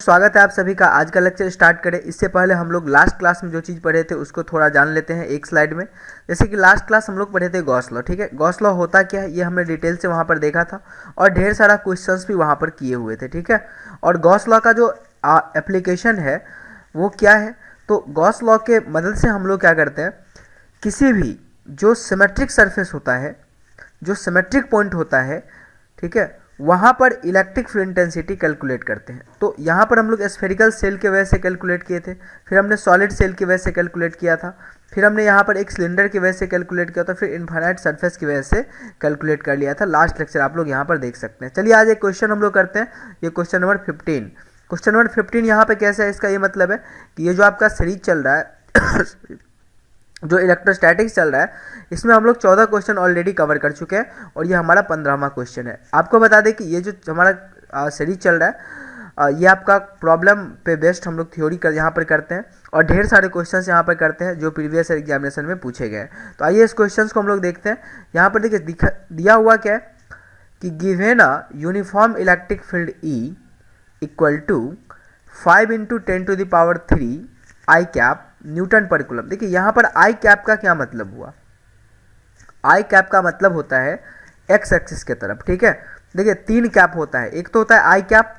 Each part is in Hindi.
स्वागत है आप सभी का। आज का लेक्चर स्टार्ट करें इससे पहले हम लोग लास्ट क्लास में जो चीज़ पढ़े थे उसको थोड़ा जान लेते हैं एक स्लाइड में। जैसे कि लास्ट क्लास हम लोग पढ़े थे गॉस लॉ। ठीक है, गॉस लॉ होता क्या है ये हमने डिटेल से वहाँ पर देखा था और ढेर सारा क्वेश्चंस भी वहाँ पर किए हुए थे। ठीक है, और गॉस लॉ का जो एप्लीकेशन है वो क्या है, तो गॉस लॉ के मदद से हम लोग क्या करते हैं, किसी भी जो सिमेट्रिक सरफेस होता है, जो सिमेट्रिक पॉइंट होता है, ठीक है, वहाँ पर इलेक्ट्रिक फील्ड इंटेंसिटी कैलकुलेट करते हैं। तो यहाँ पर हम लोग स्फेरिकल सेल के वजह से कैलकुलेट किए थे, फिर हमने सॉलिड सेल की वजह से कैलकुलेट किया था, फिर हमने यहाँ पर एक सिलेंडर की वजह से कैलकुलेट किया था, फिर इनफाइनाइट सरफेस की वजह से कैलकुलेट कर लिया था। लास्ट लेक्चर आप लोग यहाँ पर देख सकते हैं। चलिए आज एक क्वेश्चन हम लोग करते हैं, ये क्वेश्चन नंबर 15। क्वेश्चन नंबर 15 यहाँ पर कैसे है, इसका ये मतलब है कि ये जो आपका सीरीज चल रहा है जो इलेक्ट्रोस्टैटिक्स चल रहा है, इसमें हम लोग 14 क्वेश्चन ऑलरेडी कवर कर चुके हैं और ये हमारा 15वां क्वेश्चन है। आपको बता दें कि ये जो हमारा सीरीज चल रहा है ये आपका प्रॉब्लम पे बेस्ड हम लोग थ्योरी यहाँ पर करते हैं और ढेर सारे क्वेश्चंस यहाँ पर करते हैं जो प्रीवियस एग्जामिनेशन में पूछे गए हैं। तो आइए इस क्वेश्चन को हम लोग देखते हैं। यहाँ पर देखिए दिया हुआ क्या है कि given a uniform electric field E equal to 5 × 10⁻³ i cap newton per coulomb. देखिए यहाँ पर आई कैप का क्या मतलब हुआ, आई कैप का मतलब होता है एक्स एक्सिस के तरफ। ठीक है, देखिए 3 कैप होता है, एक तो होता है आई कैप,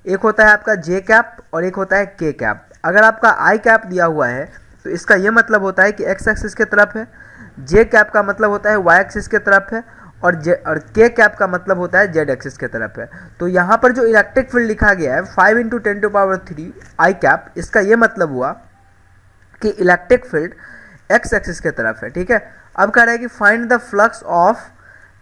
एक होता है आपका जे कैप और एक होता है के कैप। अगर आपका आई कैप दिया हुआ है तो इसका यह मतलब होता है कि एक्स एक्सिस के तरफ है, जे कैप का मतलब होता है वाई एक्सिस के तरफ है और के कैप का मतलब होता है जेड एक्सिस के तरफ है। तो यहाँ पर जो इलेक्ट्रिक फील्ड लिखा गया है 5 × 10⁻³ आई कैप, इसका ये मतलब हुआ कि इलेक्ट्रिक फील्ड एक्स एक्सिस के तरफ है। ठीक है, अब कह रहा है कि find the flux of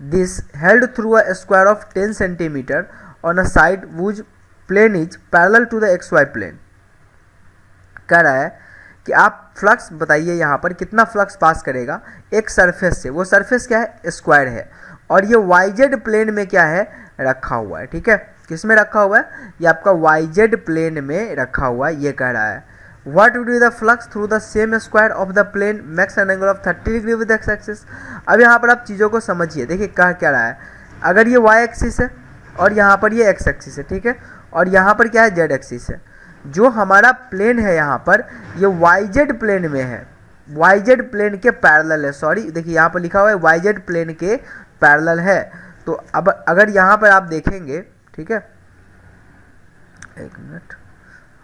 this held through a square of 10 centimetre on a side whose plane is parallel to the X Y plane. कह रहा है कि आप फ्लक्स बताइए यहाँ पर कितना फ्लक्स पास करेगा एक सरफेस से, वो सरफेस क्या है, स्क्वायर है और ये वाई जेड प्लेन में क्या है, रखा हुआ है। ठीक है, किस में रखा हुआ है, ये आपका वाई जेड प्लेन में रखा हुआ है। ये कह रहा है What would be the flux through the same square of the plane makes an angle of 30° with x axis। अब यहाँ पर आप चीज़ों को समझिए। देखिए कह क्या रहा है, अगर ये y एक्सिस है और यहाँ पर ये x एक्सिस है, ठीक है, और यहाँ पर क्या है, z एक्सिस है। जो हमारा प्लेन है यहाँ पर ये yz प्लेन में है, yz प्लेन के पैरेलल है। सॉरी, देखिए यहाँ पर लिखा हुआ है yz प्लेन के पैरेलल है। तो अब अगर यहाँ पर आप देखेंगे, ठीक है, एक मिनट,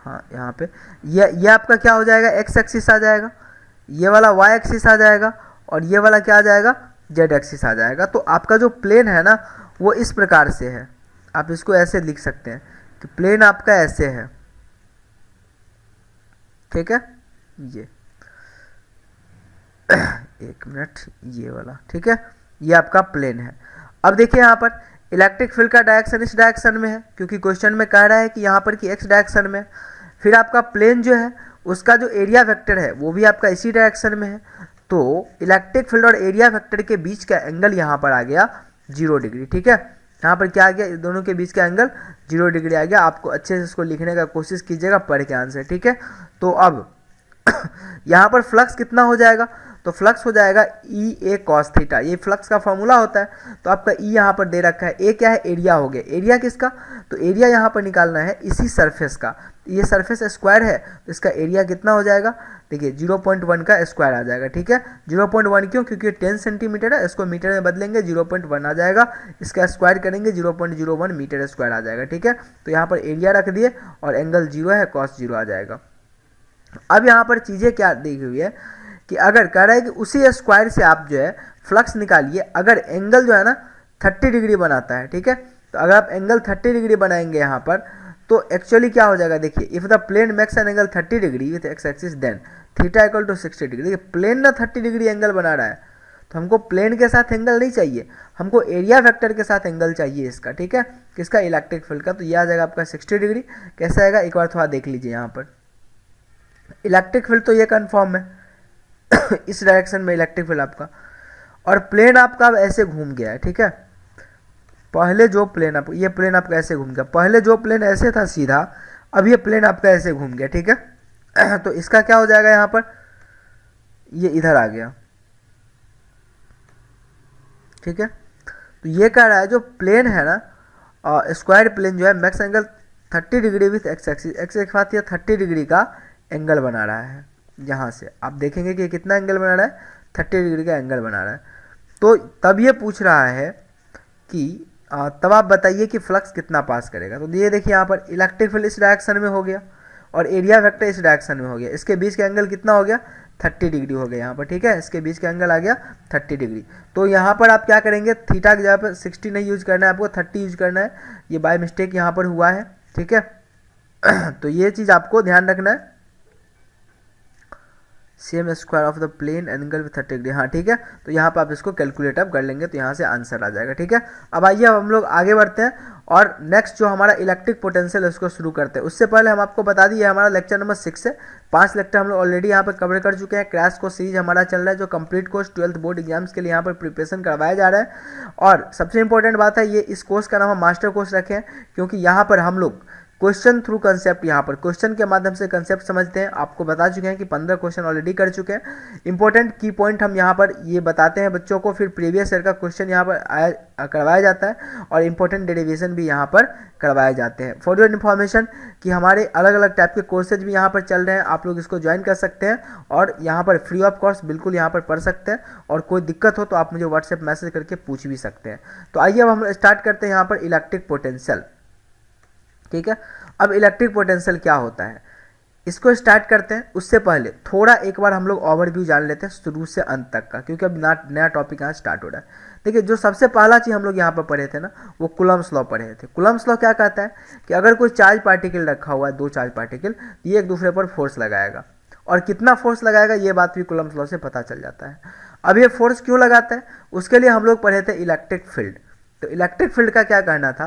हाँ यहाँ पे ये आपका क्या हो जाएगा, एक्स एक्सिस आ जाएगा, ये वाला वाई एक्सिस आ जाएगा और ये वाला क्या आ जाएगा, जेड एक्सिस आ जाएगा। तो आपका जो प्लेन है ना वो इस प्रकार से है, आप इसको ऐसे लिख सकते हैं कि प्लेन आपका ऐसे है। ठीक है, ये एक मिनट, ये वाला, ठीक है, ये आपका प्लेन है। अब देखिए यहाँ पर इलेक्ट्रिक फील्ड का डायरेक्शन इस डायरेक्शन में है क्योंकि क्वेश्चन में कह रहा है कि यहाँ पर कि एक्स डायरेक्शन में। फिर आपका प्लेन जो है उसका जो एरिया वेक्टर है वो भी आपका इसी डायरेक्शन में है। तो इलेक्ट्रिक फील्ड और एरिया वेक्टर के बीच का एंगल यहाँ पर आ गया 0 डिग्री। ठीक है, यहाँ पर क्या आ गया, दोनों के बीच का एंगल 0 डिग्री आ गया। आपको अच्छे से इसको लिखने का कोशिश कीजिएगा पढ़ के आंसर। ठीक है, तो अब यहाँ पर फ्लक्स कितना हो जाएगा, तो फ्लक्स हो जाएगा ई ए कॉस थीटा। ये फ्लक्स का फॉर्मूला होता है। तो आपका ई यहाँ पर दे रखा है, ए क्या है, एरिया हो गया। एरिया किसका, तो एरिया यहाँ पर निकालना है इसी सरफेस का। ये सरफेस स्क्वायर है तो इसका एरिया कितना हो जाएगा, देखिए 0.1 का स्क्वायर आ जाएगा। ठीक है, 0.1 क्यों, क्योंकि 10 सेंटीमीटर है, इसको मीटर में बदलेंगे 0.1 आ जाएगा, इसका स्क्वायर करेंगे 0.01 मीटर स्क्वायर आ जाएगा। ठीक है, तो यहाँ पर एरिया रख दिए और एंगल 0 है, कॉस 0 आ जाएगा। अब यहाँ पर चीज़ें क्या दी हुई है कि अगर कह रहा है कि उसी स्क्वायर से आप जो है फ्लक्स निकालिए, अगर एंगल जो है ना 30 डिग्री बनाता है। ठीक है, तो अगर आप एंगल 30 डिग्री बनाएंगे यहाँ पर तो एक्चुअली क्या हो जाएगा, देखिए if the plane makes an angle 30 degree with X axis then theta equal to 60 degree. देखिए प्लेन ना 30 डिग्री एंगल बना रहा है तो हमको प्लेन के साथ एंगल नहीं चाहिए, हमको एरिया वेक्टर के साथ एंगल चाहिए इसका। ठीक है, किसका, इलेक्ट्रिक फील्ड का। तो यह आ जाएगा आपका 60 डिग्री। कैसे आएगा, एक बार थोड़ा देख लीजिए यहाँ पर। इलेक्ट्रिक फील्ड तो ये कन्फर्म है इस डायरेक्शन में इलेक्ट्रिक फील्ड आपका, और प्लेन आपका अब ऐसे घूम गया है। ठीक है, पहले जो प्लेन आप, ये प्लेन आपका ऐसे घूम गया, पहले जो प्लेन ऐसे था सीधा, अब ये प्लेन आपका ऐसे घूम गया। ठीक है, तो इसका क्या हो जाएगा, यहाँ पर ये इधर आ गया। ठीक है, तो ये कह रहा है जो प्लेन है ना, स्क्वायर प्लेन जो है max angle 30 degree with X axis, x x बात यह 30 डिग्री का एंगल बना रहा है। यहाँ से आप देखेंगे कि कितना एंगल बना रहा है, 30 डिग्री का एंगल बना रहा है। तो तब ये पूछ रहा है कि तब आप बताइए कि फ्लक्स कितना पास करेगा। तो ये देखिए यहाँ पर इलेक्ट्रिक फील्ड इस डायरेक्शन में हो गया और एरिया वेक्टर इस डायरेक्शन में हो गया। इसके बीच का एंगल कितना हो गया, 30 डिग्री हो गया यहाँ पर, ठीक है। इसके बीच का एंगल आ गया 30 डिग्री। तो यहाँ पर आप क्या करेंगे, थीटा की जगह पर 60 नहीं यूज करना है, आपको 30 यूज करना है। ये बाय मिस्टेक यहाँ पर हुआ है, ठीक है। तो ये चीज़ आपको ध्यान रखना है। Same square of the plane angle with 30 degree, हाँ ठीक है। तो यहाँ पर आप इसको कैलकुलेट अप कर लेंगे तो यहाँ से आंसर आ जाएगा, ठीक है। अब आइए अब हम लोग आगे बढ़ते हैं और नेक्स्ट जो हमारा इलेक्ट्रिक पोटेंशियल है उसको शुरू करते हैं। उससे पहले हम आपको बता दिए हमारा लेक्चर नंबर 6 है। 5 लेक्चर हम लोग ऑलरेडी यहाँ पर कवर कर चुके हैं। क्रैश कोर्स सीरीज हमारा चल रहा है जो complete course 12th board exams के लिए यहाँ पर प्रिपरेशन करवाया जा रहा है। और सबसे इंपॉर्टेंट बात है, ये इस कोर्स का नाम हम मास्टर कोर्स रखे हैं क्योंकि यहाँ पर हम लोग क्वेश्चन थ्रू कंसेप्ट, यहाँ पर क्वेश्चन के माध्यम से कंसेप्ट समझते हैं। आपको बता चुके हैं कि 15 क्वेश्चन ऑलरेडी कर चुके हैं। इंपॉर्टेंट की पॉइंट हम यहाँ पर ये बताते हैं बच्चों को, फिर प्रीवियस ईयर का क्वेश्चन यहाँ पर करवाया जाता है और इंपॉर्टेंट डेरिवेशन भी यहाँ पर करवाए जाते हैं। फॉर योर इन्फॉर्मेशन कि हमारे अलग अलग टाइप के कोर्सेज भी यहाँ पर चल रहे हैं, आप लोग इसको ज्वाइन कर सकते हैं और यहाँ पर फ्री ऑफ कॉस्ट बिल्कुल यहाँ पर पढ़ सकते हैं। और कोई दिक्कत हो तो आप मुझे व्हाट्सएप मैसेज करके पूछ भी सकते हैं। तो आइए अब हम स्टार्ट करते हैं यहाँ पर इलेक्ट्रिक पोटेंशियल, ठीक है। अब इलेक्ट्रिक पोटेंशियल क्या होता है इसको स्टार्ट करते हैं। उससे पहले थोड़ा एक बार हम लोग ओवरव्यू जान लेते हैं शुरू से अंत तक का, क्योंकि अब नया टॉपिक यहाँ स्टार्ट हो रहा है। देखिए जो सबसे पहला चीज़ हम लोग यहाँ पर पढ़े थे ना, वो कूलम्ब्स लॉ पढ़े थे। कूलम्ब्स लॉ क्या कहता है कि अगर कोई चार्ज पार्टिकल रखा हुआ है, 2 चार्ज पार्टिकल, ये एक दूसरे पर फोर्स लगाएगा और कितना फोर्स लगाएगा ये बात भी कूलम्ब्स लॉ से पता चल जाता है। अब ये फोर्स क्यों लगाता है उसके लिए हम लोग पढ़े थे इलेक्ट्रिक फील्ड। तो इलेक्ट्रिक फील्ड का क्या कहना था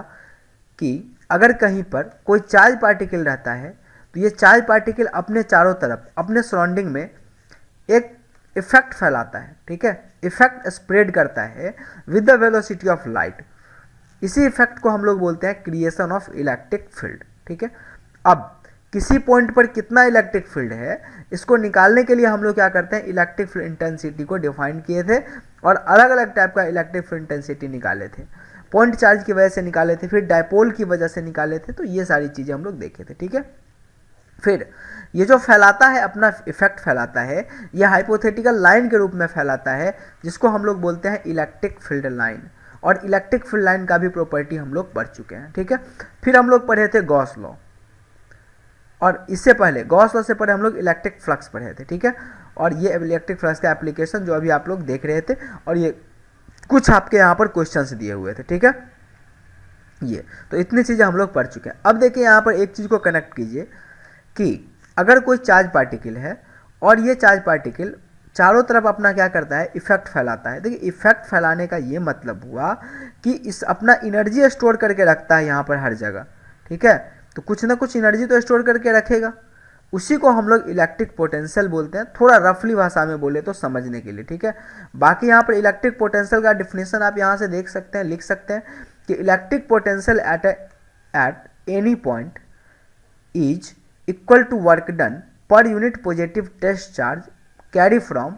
कि अगर कहीं पर कोई चार्ज पार्टिकल रहता है तो ये चार्ज पार्टिकल अपने चारों तरफ अपने सराउंडिंग में एक इफेक्ट फैलाता है, ठीक है। इफेक्ट स्प्रेड करता है with the velocity of light. इसी इफेक्ट को हम लोग बोलते हैं क्रिएशन ऑफ इलेक्ट्रिक फील्ड, ठीक है। अब किसी पॉइंट पर कितना इलेक्ट्रिक फील्ड है इसको निकालने के लिए हम लोग क्या करते हैं, इलेक्ट्रिक फील्ड इंटेंसिटी को डिफाइन किए थे और अलग अलग टाइप का इलेक्ट्रिक फील्ड इंटेंसिटी निकाले थे। पॉइंट चार्ज की वजह से निकाले थे, फिर डायपोल की वजह से निकाले थे। तो ये सारी चीज़ें हम लोग देखे थे, ठीक है। फिर ये जो फैलाता है, अपना इफेक्ट फैलाता है, ये हाइपोथेटिकल लाइन के रूप में फैलाता है जिसको हम लोग बोलते हैं इलेक्ट्रिक फील्ड लाइन। और इलेक्ट्रिक फील्ड लाइन का भी प्रॉपर्टी हम लोग पढ़ चुके हैं, ठीक है। फिर हम लोग पढ़े थे गॉस लॉ और इससे पहले गॉस लॉ से पहले हम लोग इलेक्ट्रिक फ्लक्स पढ़े थे, ठीक है। और ये इलेक्ट्रिक फ्लक्स का एप्लीकेशन जो अभी आप लोग देख रहे थे और ये कुछ आपके यहाँ पर क्वेश्चंस दिए हुए थे, ठीक है। ये तो इतनी चीज़ें हम लोग पढ़ चुके हैं। अब देखिए यहाँ पर एक चीज़ को कनेक्ट कीजिए कि अगर कोई चार्ज पार्टिकल है और ये चार्ज पार्टिकल चारों तरफ अपना क्या करता है, इफेक्ट फैलाता है। देखिए इफेक्ट फैलाने का ये मतलब हुआ कि इस अपना एनर्जी स्टोर करके रखता है यहाँ पर हर जगह, ठीक है। तो कुछ ना कुछ एनर्जी तो स्टोर करके रखेगा, उसी को हम लोग इलेक्ट्रिक पोटेंशियल बोलते हैं। थोड़ा रफली भाषा में बोले तो समझने के लिए, ठीक है। बाकी यहाँ पर इलेक्ट्रिक पोटेंशियल का डिफिनेशन आप यहाँ से देख सकते हैं, लिख सकते हैं कि electric potential at any point is equal to work done per unit positive test charge carry from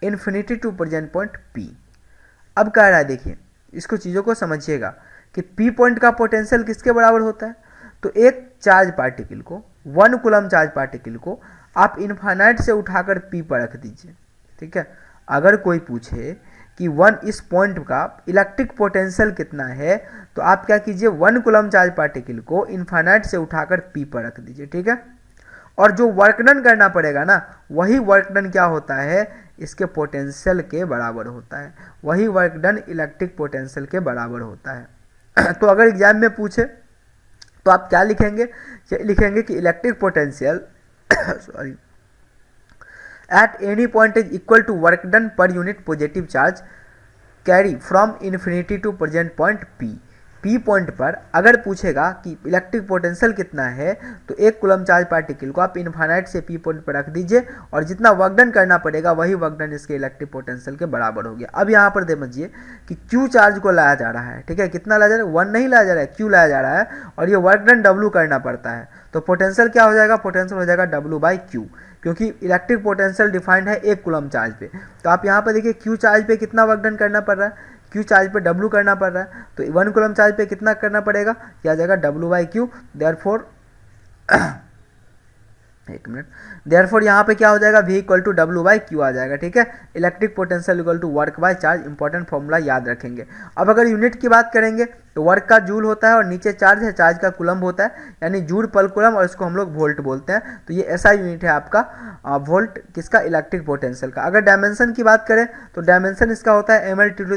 infinity to present point P. अब कह रहा है, देखिए इसको चीज़ों को समझिएगा कि पी पॉइंट का पोटेंशियल किसके बराबर होता है। तो एक चार्ज पार्टिकल को, 1 कूलम चार्ज पार्टिकल को आप इन्फाइनाइट से उठाकर पी पर रख दीजिए, ठीक है। अगर कोई पूछे कि 1 इस पॉइंट का इलेक्ट्रिक पोटेंशियल कितना है तो आप क्या कीजिए, 1 कूलम चार्ज पार्टिकल को इन्फाइनाइट से उठाकर पी पर रख दीजिए, ठीक है। और जो वर्क डन करना पड़ेगा ना, वही वर्क डन क्या होता है, इसके पोटेंशियल के बराबर होता है। वही वर्क डन इलेक्ट्रिक पोटेंशियल के बराबर होता है। तो अगर एग्जाम में पूछे तो आप क्या लिखेंगे, लिखेंगे कि electric potential sorry at any point is equal to work done per unit positive charge carry from infinity to present point P. P point पर अगर पूछेगा कि इलेक्ट्रिक पोटेंशियल कितना है तो 1 कूलम चार्ज पार्टिकल को आप इन्फाइनाइट से पी पॉइंट पर रख दीजिए और जितना वर्क डन करना पड़ेगा वही वर्क डन इसके इलेक्ट्रिक पोटेंशियल के बराबर हो गया। अब यहाँ पर समझिए कि क्यू चार्ज को लाया जा रहा है, ठीक है। कितना लाया जा रहा है, 1 नहीं लाया जा रहा है, क्यू लाया जा रहा है और ये वर्क डन डब्ल्यू करना पड़ता है। तो पोटेंशियल क्या हो जाएगा, पोटेंशियल हो जाएगा W/Q, क्योंकि इलेक्ट्रिक पोटेंशियल डिफाइंड है 1 कूलम चार्ज पे। तो आप यहाँ पर देखिए क्यू चार्ज पे कितना वर्क डन करना पड़ रहा है, क्यू चार्ज पे W करना पड़ रहा है, तो 1 कूलम चार्ज पे कितना करना पड़ेगा, क्या आ जाएगा W/Q। देयरफॉर एक मिनट, देयरफॉर यहाँ पे क्या हो जाएगा, V इक्वल टू W/Q आ जाएगा, ठीक है। Electric potential equal to work by charge, important formula याद रखेंगे। अब अगर यूनिट की बात करेंगे तो वर्क का जूल होता है और नीचे चार्ज है, चार्ज का कूलम्ब होता है, यानी जूल पर कूलम्ब, और इसको हम लोग वोल्ट बोलते हैं। तो ये ऐसा यूनिट है आपका वोल्ट किसका, इलेक्ट्रिक पोटेंशियल का। अगर डायमेंशन की बात करें तो डायमेंशन इसका होता है mL/-3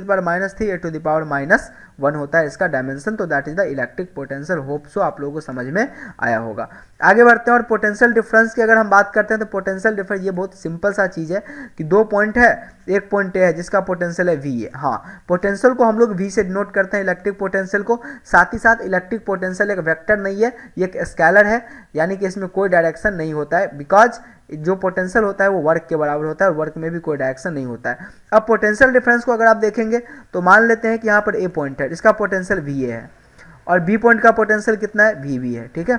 A⁻⁻1 होता है इसका डायमेंशन। तो that is the electric potential. Hope so आप लोगों को समझ में आया होगा। आगे बढ़ते हैं और पोटेंशियल डिफरेंस की अगर हम बात करते हैं तो पोटेंशियल डिफरेंस ये बहुत सिंपल सा चीज़ है कि 2 पॉइंट है, एक पॉइंट ए है जिसका पोटेंशियल है V है। हाँ, पोटेंशियल को हम लोग V से डिनोट करते हैं इलेक्ट्रिक पोटेंशियल को। साथ ही साथ इलेक्ट्रिक पोटेंशियल एक वेक्टर नहीं है, ये एक स्केलर है, यानी कि इसमें कोई डायरेक्शन नहीं होता है, बिकॉज जो पोटेंशियल होता है वो वर्क के बराबर होता है और वर्क में भी कोई डायरेक्शन नहीं होता है। अब पोटेंशियल डिफरेंस को अगर आप देखेंगे तो मान लेते हैं कि यहाँ पर ए पॉइंट है, इसका पोटेंशियल VA है और बी पॉइंट का पोटेंशियल कितना है, VB है, ठीक है।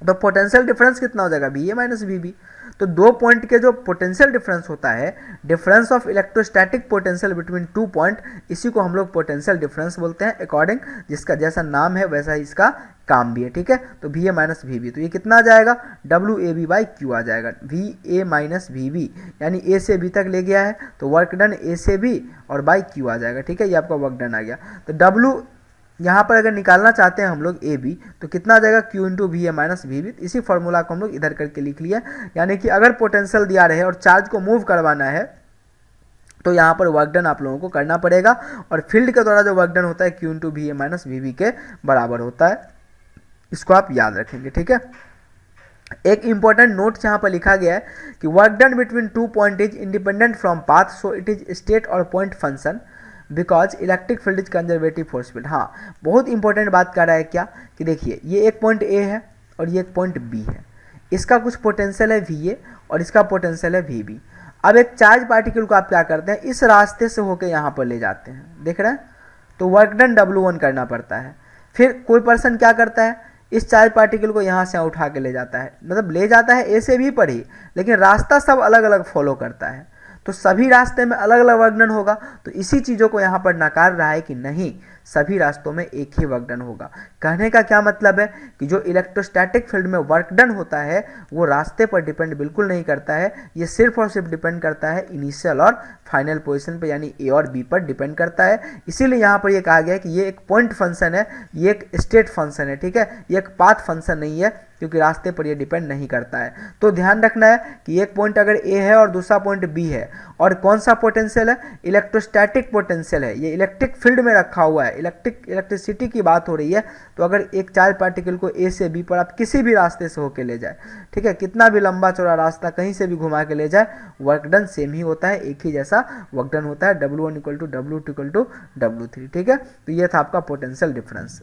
तो पोटेंशियल डिफरेंस कितना हो जाएगा, VA-VB। तो 2 पॉइंट के जो पोटेंशियल डिफरेंस होता है, difference of electrostatic potential between 2 point, इसी को हम लोग पोटेंशियल डिफरेंस बोलते हैं, अकॉर्डिंग जिसका जैसा नाम है वैसा ही इसका काम भी है, ठीक है। तो VA-VB, तो ये कितना आ जाएगा, WAB/Q आ जाएगा, VA-VB, यानी A से B तक ले गया है तो वर्क डन A से B और बाई Q आ जाएगा, ठीक है। ये आपका वर्क डन आ गया। तो W यहाँ पर अगर निकालना चाहते हैं हम लोग AB, तो कितना आ जाएगा, Q इंटू VA-VB। इसी फॉर्मूला को हम लोग इधर करके लिख लिया, यानी कि अगर पोटेंशियल दिया रहे और चार्ज को मूव करवाना है तो यहाँ पर वर्क डन आप लोगों को करना पड़ेगा, और फील्ड के द्वारा जो वर्क डन होता है Q इंटू VA-VB के बराबर होता है। इसको आप याद रखेंगे, ठीक है। एक इंपॉर्टेंट नोट यहाँ पर लिखा गया है कि work done between 2 point is independent from path, so it is state और point function because electric field is conservative force field. हाँ, बहुत इंपॉर्टेंट बात कर रहा है क्या, कि देखिए ये एक पॉइंट ए है और ये एक पॉइंट बी है, इसका कुछ पोटेंशियल है VA और इसका पोटेंशियल है VB। अब एक चार्ज पार्टिकल को आप क्या करते हैं, इस रास्ते से होकर यहाँ पर ले जाते हैं, देख रहे हैं, तो वर्क डन W1 करना पड़ता है। फिर कोई पर्सन क्या करता है, इस चार्ज पार्टिकल को यहाँ से उठा के ले जाता है, मतलब ले जाता है A से B पर ही, लेकिन रास्ता सब अलग अलग फॉलो करता है, तो सभी रास्ते में अलग अलग वर्क डन होगा। तो इसी चीज़ों को यहाँ पर नकार रहा है कि नहीं, सभी रास्तों में एक ही वर्क डन होगा। कहने का क्या मतलब है कि जो इलेक्ट्रोस्टैटिक फील्ड में वर्क डन होता है वो रास्ते पर डिपेंड बिल्कुल नहीं करता है, ये सिर्फ और सिर्फ डिपेंड करता है इनिशियल और फाइनल पोजीशन पे, यानी A और B पर डिपेंड करता है। इसीलिए यहाँ पर ये कहा गया है कि ये एक पॉइंट फंक्शन है, ये एक स्टेट फंक्शन है, ठीक है, ये एक पाथ फंक्शन नहीं है, क्योंकि रास्ते पर ये डिपेंड नहीं करता है। तो ध्यान रखना है कि एक पॉइंट अगर A है और दूसरा पॉइंट B है, और कौन सा पोटेंशियल है, इलेक्ट्रोस्टैटिक पोटेंशियल है, ये इलेक्ट्रिक फील्ड में रखा हुआ है, इलेक्ट्रिसिटी की बात हो रही है। तो अगर एक चार्ज पार्टिकल को A से B पर आप किसी भी रास्ते से होकर ले जाए, ठीक है, कितना भी लंबा चौड़ा रास्ता कहीं से भी घुमा के ले जाए, वर्क डन सेम ही होता है, एक ही जैसा वर्क डन होता है, W1 equal to W2 equal to W3, ठीक है। तो ये था आपका पोटेंशियल डिफरेंस।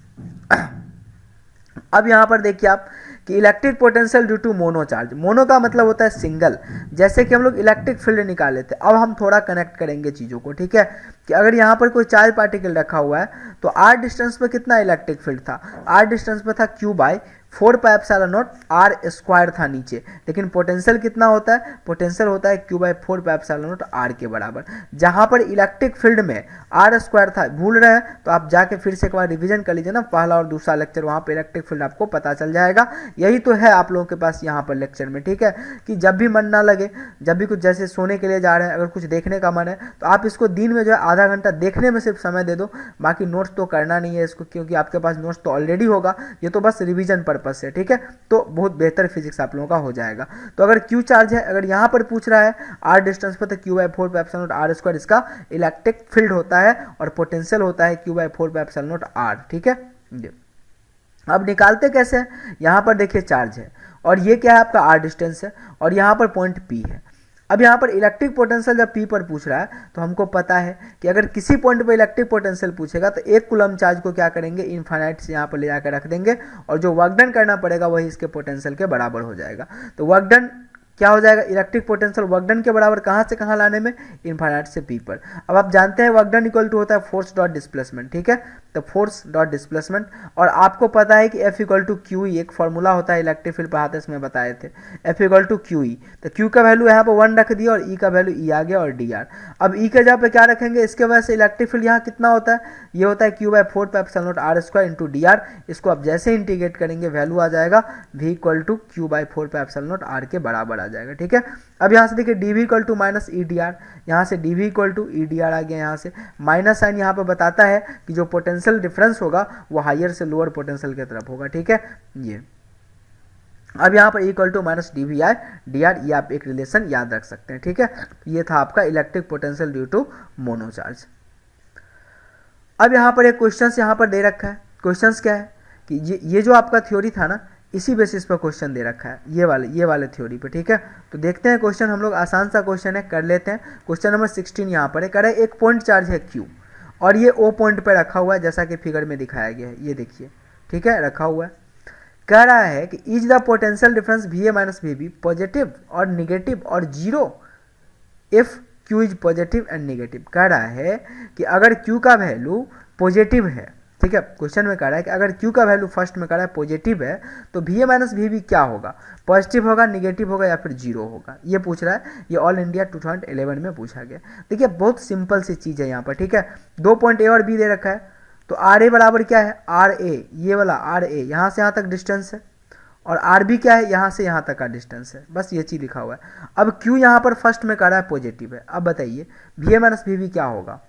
अब यहाँ पर देखिए आप कि electric potential due to mono charge, mono का मतलब होता है सिंगल, जैसे कि हम लोग इलेक्ट्रिक फील्ड निकाले थे। अब हम थोड़ा कनेक्ट करेंगे चीज़ों को, ठीक है, कि अगर यहाँ पर कोई चार्ज पार्टिकल रखा हुआ है तो r डिस्टेंस पे कितना इलेक्ट्रिक फील्ड था, r डिस्टेंस पे था Q/4πε0 r स्क्वायर था नीचे, लेकिन पोटेंशियल कितना होता है, पोटेंशियल होता है Q/4πε0 r के बराबर। जहाँ पर इलेक्ट्रिक फील्ड में r स्क्वायर था, भूल रहे हैं तो आप जाके फिर से एक बार रिवीजन कर लीजिए ना, पहला और दूसरा लेक्चर, वहाँ पर इलेक्ट्रिक फील्ड आपको पता चल जाएगा। यही तो है आप लोगों के पास यहाँ पर लेक्चर में, ठीक है, कि जब भी मन ना लगे, जब भी कुछ जैसे सोने के लिए जा रहे हैं, अगर कुछ देखने का मन है तो आप इसको दिन में जो है आधा घंटा देखने में सिर्फ समय दे दो, बाकी नोट्स तो करना नहीं है इसको, क्योंकि आपके पास नोट्स तो ऑलरेडी होगा, ये तो बस रिवीजन पर्पस से, ठीक है। तो बहुत बेहतर फिजिक्स आप लोगों का हो जाएगा। तो अगर Q चार्ज है, अगर यहाँ पर पूछ रहा है r डिस्टेंस पर, तो Q/4πε0 r स्क्वायर इसका इलेक्ट्रिक फील्ड होता है और पोटेंशियल होता है Q/4πε0 r, ठीक है। अब निकालते कैसे हैं, यहाँ पर देखिए चार्ज है और ये क्या है आपका r डिस्टेंस है और यहाँ पर पॉइंट P है। अब यहाँ पर इलेक्ट्रिक पोटेंशियल जब P पर पूछ रहा है तो हमको पता है कि अगर किसी पॉइंट पर इलेक्ट्रिक पोटेंशियल पूछेगा तो 1 कूलम चार्ज को क्या करेंगे, इनफाइनाइट से यहाँ पर ले जाकर रख देंगे और जो वर्क डन करना पड़ेगा वही इसके पोटेंशियल के बराबर हो जाएगा। तो वर्क डन क्या हो जाएगा, इलेक्ट्रिक पोटेंशियल वर्क डन के बराबर कहाँ से कहाँ लाने में, इनफाइनाइट से P पर। अब आप जानते हैं वर्क डन इक्वल टू होता है फोर्स डॉट डिस्प्लेसमेंट, ठीक है। तो फोर्स डॉट डिस्प्लेसमेंट। और आपको पता है कि F equal to Q E, एक फार्मूला होता है इलेक्ट्रिक फील्ड पढ़ाते इसमें बताए थे, F equal to Q E. तो Q का वैल्यू यहाँ पर 1 रख दिया और E का वैल्यू E आ गया और dr। अब E के जगह पे क्या रखेंगे, इसके वजह से इलेक्ट्रिक फील्ड यहाँ कितना होता है, ये होता है Q bye 4πε0r² into dr। इसको आप जैसे इंटीग्रेट करेंगे वैल्यू आ जाएगा V equal to Q by 4πε0r के बराबर आ जाएगा, ठीक है। अब यहाँ से देखिए dV equal to minus e d r, यहाँ से dV equal to e d r आ गया, यहाँ से माइनस साइन यहाँ पर बताता है कि जो पोटेंशियल डिफरेंस होगा वो हायर से लोअर पोटेंशियल की तरफ होगा, ठीक है। ये अब यहाँ पर equal to minus D V I D R, ये आप एक रिलेशन याद रख सकते हैं, ठीक है। ये था आपका इलेक्ट्रिक पोटेंशियल ड्यू टू मोनोचार्ज। अब यहाँ पर एक क्वेश्चन यहाँ पर दे रखा है, क्वेश्चन क्या है कि ये जो आपका थ्योरी था ना, इसी बेसिस पर क्वेश्चन दे रखा है, ये वाले थ्योरी पे, ठीक है। तो देखते हैं क्वेश्चन, हम लोग आसान सा क्वेश्चन है, कर लेते हैं। क्वेश्चन नंबर 16 यहाँ पर है, कह रहा है एक पॉइंट चार्ज है Q और ये O पॉइंट पे रखा हुआ है, जैसा कि फिगर में दिखाया गया है, ये देखिए, ठीक है, रखा हुआ है। कह रहा है कि is the potential difference VA minus VB positive और निगेटिव और zero if Q is positive and negative. कह रहा है कि अगर Q का वैल्यू पॉजिटिव है, ठीक है, क्वेश्चन में कह रहा है कि अगर Q का वैल्यू फर्स्ट में कह रहा है पॉजिटिव है तो VA माइनस VB क्या होगा, पॉजिटिव होगा, निगेटिव होगा या फिर जीरो होगा, ये पूछ रहा है। ये ऑल इंडिया 2011 में पूछा गया। देखिए बहुत सिंपल सी चीज़ है यहाँ पर, ठीक है। 2 पॉइंट A और B दे रखा है, तो RA बराबर क्या है, RA, ये वाला RA यहाँ से यहाँ तक डिस्टेंस है, और RB क्या है, यहाँ से यहाँ तक का डिस्टेंस है, बस ये चीज़ लिखा हुआ है। अब Q यहाँ पर फर्स्ट में कह रहा है पॉजिटिव है, अब बताइए VA माइनस VB क्या होगा।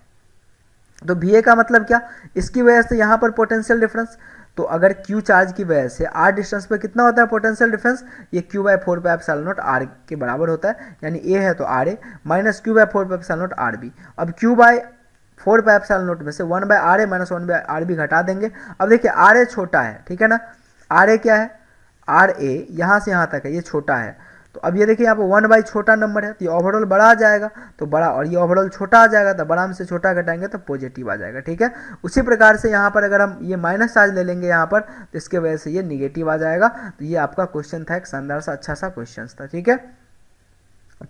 तो VA का मतलब क्या, इसकी वजह से यहाँ पर पोटेंशियल डिफरेंस, तो अगर Q चार्ज की वजह से R डिस्टेंस पे कितना होता है पोटेंशियल डिफरेंस, ये Q बाय 4πε0 R के बराबर होता है, यानी A है तो RA minus Q by 4πε0 RB। अब Q बाय 4πε0 में से 1 by RA minus 1 by RB घटा देंगे। अब देखिए RA छोटा है, ठीक है ना, RA क्या है, RA यहाँ से यहाँ तक है, ये छोटा है। तो अब ये देखिए यहाँ पर 1 बाई छोटा नंबर है, तो ये ओवरऑल बड़ा आ जाएगा, तो बड़ा, और ये ओवरऑल छोटा आ जाएगा, तो बड़ा में से छोटा घटाएंगे तो पॉजिटिव आ जाएगा, ठीक है। उसी प्रकार से यहाँ पर अगर हम ये माइनस चार्ज ले लेंगे यहाँ पर, तो इसके वजह से ये निगेटिव आ जाएगा। तो ये आपका क्वेश्चन था, एक शानदार सा अच्छा सा क्वेश्चन था, ठीक है।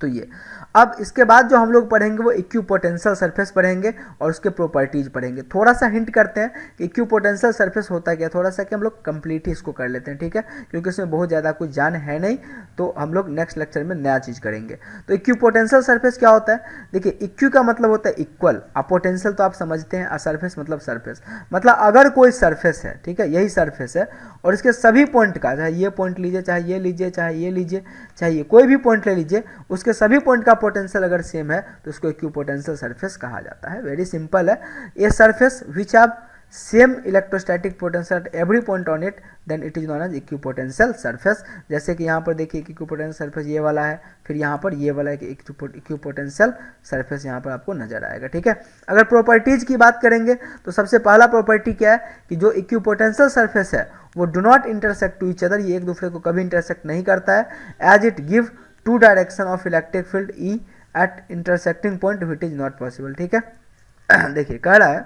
तो ये अब इसके बाद जो हम लोग पढ़ेंगे वो इक्विपोटेंशियल सरफेस पढ़ेंगे और उसके प्रॉपर्टीज पढ़ेंगे। थोड़ा सा हिंट करते हैं कि इक्विपोटेंशियल सरफेस होता क्या, थोड़ा सा कि हम लोग कंप्लीट ही इसको कर लेते हैं, ठीक है, क्योंकि इसमें बहुत ज़्यादा कुछ जान है नहीं, तो हम लोग नेक्स्ट लेक्चर में नया चीज़ करेंगे। तो इक्विपोटेंशियल सरफेस क्या होता है, देखिए इक्यू का मतलब होता है इक्वल, अब पोटेंशियल तो आप समझते हैं, सरफेस मतलब सरफेस, मतलब अगर कोई सरफेस है, ठीक है, यही सरफेस है और इसके सभी पॉइंट का, चाहे ये पॉइंट लीजिए, चाहे ये लीजिए, चाहे ये लीजिए, चाहे ये कोई भी पॉइंट ले लीजिए, उसके सभी पॉइंट का पोटेंशियल अगर सेम है तो उसको इक्विपोटेंशियल सरफेस कहा जाता है। वेरी सिंपल है, ये surface which have same electrostatic potential at every point on it then it is known as equipotential surface. जैसे कि यहाँ पर देखिए इक्विपोटेंशियल सरफेस ये वाला है, फिर यहाँ पर ये वाला है इक्विपोटेंशियल सरफेस यहाँ पर आपको नजर आएगा, ठीक है। अगर प्रॉपर्टीज की बात करेंगे तो सबसे पहला प्रॉपर्टी क्या है कि जो इक्विपोटेंशियल सरफेस है वो do not intersect to each other, ये एक दूसरे को कभी इंटरसेक्ट नहीं करता है, as it give two direction of electric field E at intersecting point which is not possible, ठीक है। देखिए कह रहा है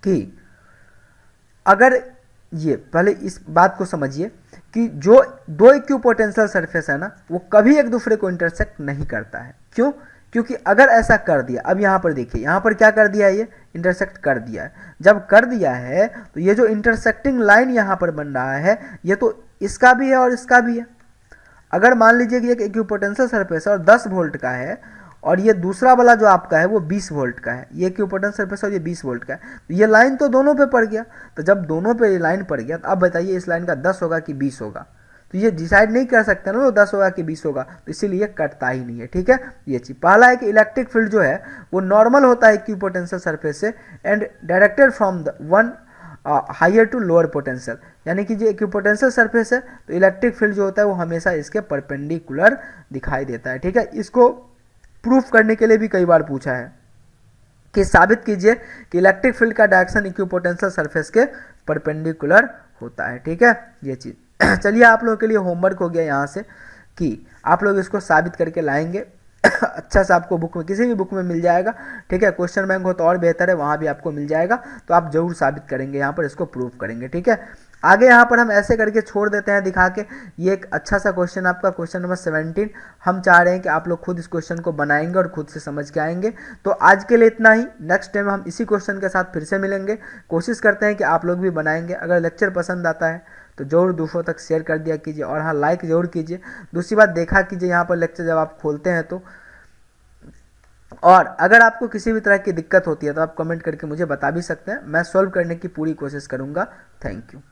कि अगर ये पहले इस बात को समझिए कि जो दो इक्विपोटेंशियल सरफेस है ना वो कभी एक दूसरे को इंटरसेक्ट नहीं करता है। क्यों, क्योंकि अगर ऐसा कर दिया, अब यहाँ पर देखिए यहाँ पर क्या कर दिया है, ये इंटरसेक्ट कर दिया है। जब कर दिया है तो ये जो इंटरसेक्टिंग लाइन यहाँ पर बन रहा है ये तो इसका भी है और इसका भी है। अगर मान लीजिए कि एक इक्विपोटेंशियल सरफेस है और 10 वोल्ट का है और ये दूसरा वाला जो आपका है वो 20 वोल्ट का है, ये इक्विपोटेंशियल सरफेस और ये 20 वोल्ट का है, तो ये लाइन तो दोनों पे पड़ गया। तो जब दोनों पे ये लाइन पड़ गया तो अब बताइए इस लाइन का 10 होगा कि 20 होगा, तो ये डिसाइड नहीं कर सकते ना वो 10 होगा कि 20 होगा, तो इसीलिए कटता ही नहीं है, ठीक है। ये चीज पहला है कि इलेक्ट्रिक फील्ड जो है वो नॉर्मल होता है इक्विपोटेंशियल सरफेस से and directed from the one higher to lower potential, यानी कि जो इक्विपोटेंशियल सरफेस है तो इलेक्ट्रिक फील्ड जो होता है वो हमेशा इसके परपेंडिकुलर दिखाई देता है, ठीक है। इसको प्रूफ करने के लिए भी कई बार पूछा है कि साबित कीजिए कि इलेक्ट्रिक फील्ड का डायरेक्शन इक्विपोटेंशियल सरफेस के परपेंडिकुलर होता है, ठीक है, ये चीज़। चलिए आप लोगों के लिए होमवर्क हो गया यहाँ से कि आप लोग इसको साबित करके लाएंगे। अच्छा सा आपको बुक में, किसी भी बुक में मिल जाएगा, ठीक है, क्वेश्चन बैंक हो तो और बेहतर है, वहाँ भी आपको मिल जाएगा, तो आप जरूर साबित करेंगे, यहाँ पर इसको प्रूफ करेंगे, ठीक है। आगे यहाँ पर हम ऐसे करके छोड़ देते हैं दिखा के। ये एक अच्छा सा क्वेश्चन आपका क्वेश्चन नंबर 17। हम चाह रहे हैं कि आप लोग खुद इस क्वेश्चन को बनाएंगे और खुद से समझ के आएंगे। तो आज के लिए इतना ही, नेक्स्ट टाइम हम इसी क्वेश्चन के साथ फिर से मिलेंगे। कोशिश करते हैं कि आप लोग भी बनाएंगे। अगर लेक्चर पसंद आता है तो जरूर दूसरों तक शेयर कर दिया कीजिए, और हाँ, लाइक जरूर कीजिए। दूसरी बात, देखा कीजिए यहाँ पर लेक्चर जब आप खोलते हैं तो। और अगर आपको किसी भी तरह की दिक्कत होती है तो आप कमेंट करके मुझे बता भी सकते हैं, मैं सॉल्व करने की पूरी कोशिश करूँगा। Thank you.